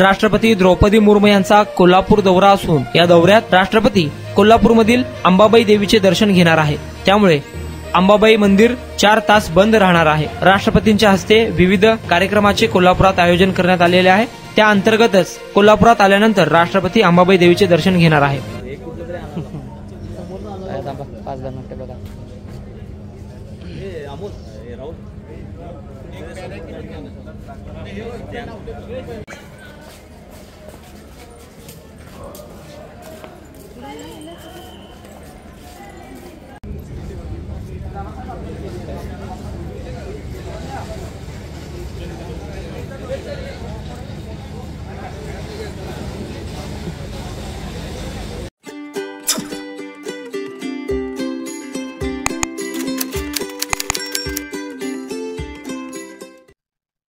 राष्ट्रपती द्रौपदी मुर्मू यांचा कोल्हापूर दौरा असून या दौऱ्यात राष्ट्रपती कोल्हापूरमधील अंबाबाई देवीचे दर्शन घेणार आहे। त्यामुळे अंबाबाई मंदिर 4 तास बंद राहणार आहे। राष्ट्रपतींच्या हस्ते विविध कार्यक्रमाचे कोल्हापुरात आयोजन करण्यात आलेले आहे। त्या अंतर्गतच कोल्हापुरात आल्यानंतर राष्ट्रपती अंबाबाई देवीचे दर्शन घेणार आहे। राहुल